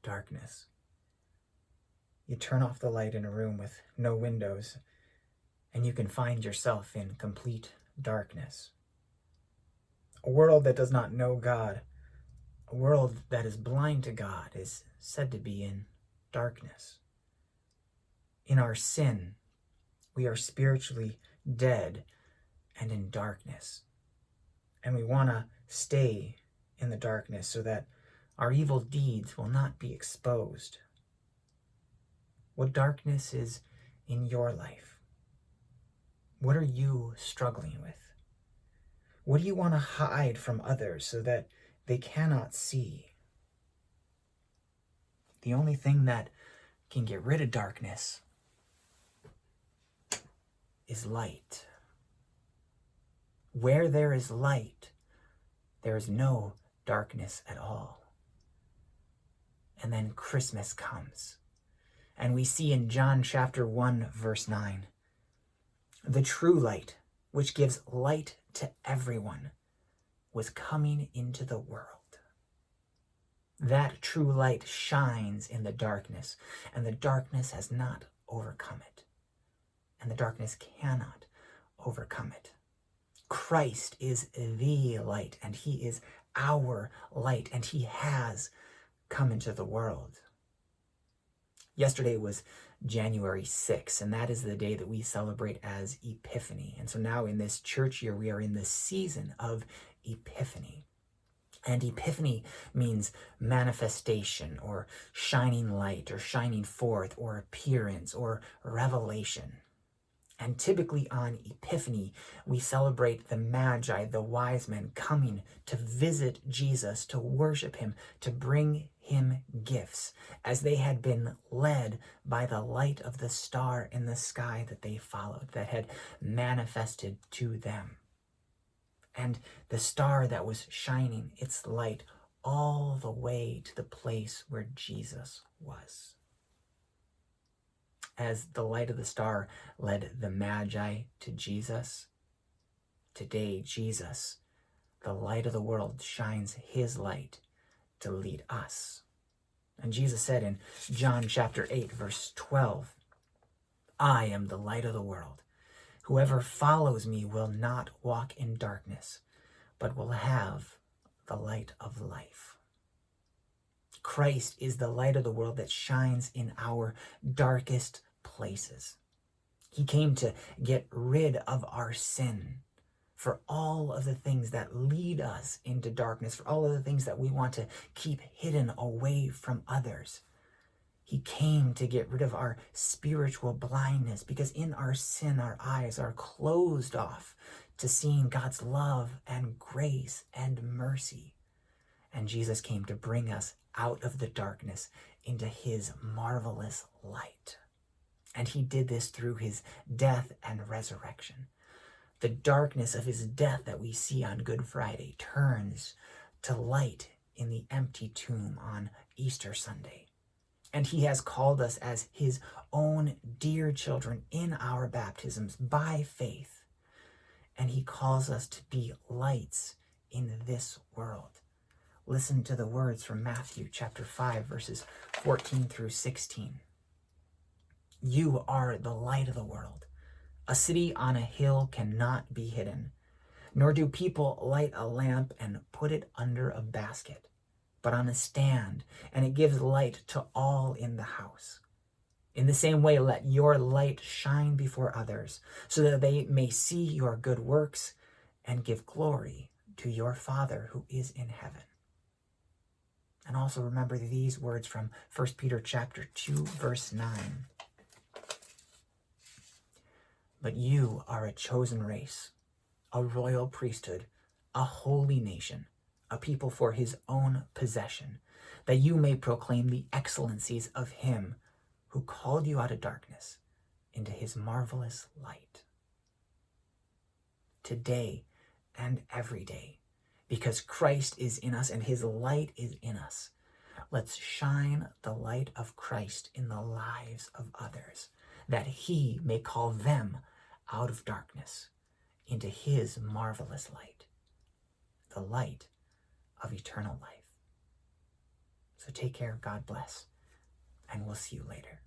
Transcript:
darkness. You turn off the light in a room with no windows, and you can find yourself in complete darkness. A world that does not know God, a world that is blind to God, is said to be in darkness. In our sin, we are spiritually dead and in darkness. And we want to stay in the darkness so that our evil deeds will not be exposed. What darkness is in your life? What are you struggling with? What do you want to hide from others so that they cannot see? The only thing that can get rid of darkness is light. Where there is light, there is no darkness at all. And then Christmas comes. And we see in John chapter 1, verse 9, the true light, which gives light to everyone, was coming into the world. That true light shines in the darkness, and the darkness has not overcome it. And the darkness cannot overcome it. Christ is the light, and he is our light, and he has come into the world. Yesterday was January 6th, and that is the day that we celebrate as Epiphany. And so now in this church year, we are in the season of Epiphany. And Epiphany means manifestation, or shining light, or shining forth, or appearance, or revelation. And typically on Epiphany, we celebrate the Magi, the wise men, coming to visit Jesus, to worship him, to bring him gifts, as they had been led by the light of the star in the sky that they followed, that had manifested to them. And the star that was shining its light all the way to the place where Jesus was. As the light of the star led the Magi to Jesus, today Jesus, the light of the world, shines his light to lead us. And Jesus said in John chapter 8, verse 12, I am the light of the world. Whoever follows me will not walk in darkness, but will have the light of life. Christ is the light of the world that shines in our darkest places. He came to get rid of our sin, for all of the things that lead us into darkness, for all of the things that we want to keep hidden away from others. He came to get rid of our spiritual blindness, because in our sin, our eyes are closed off to seeing God's love and grace and mercy. And Jesus came to bring us out of the darkness into his marvelous light. And he did this through his death and resurrection. The darkness of his death that we see on Good Friday turns to light in the empty tomb on Easter Sunday. And he has called us as his own dear children in our baptisms by faith. And he calls us to be lights in this world. Listen to the words from Matthew chapter 5, verses 14 through 16. You are the light of the world. A city on a hill cannot be hidden, nor do people light a lamp and put it under a basket, but on a stand, and it gives light to all in the house. In the same way, let your light shine before others, so that they may see your good works and give glory to your Father who is in heaven. And also remember these words from 1 Peter chapter 2, verse 9. But you are a chosen race, a royal priesthood, a holy nation, a people for his own possession, that you may proclaim the excellencies of him who called you out of darkness into his marvelous light. Today and every day, because Christ is in us and his light is in us, let's shine the light of Christ in the lives of others, that he may call them out of darkness into his marvelous light, the light of eternal life. So take care, God bless, and we'll see you later.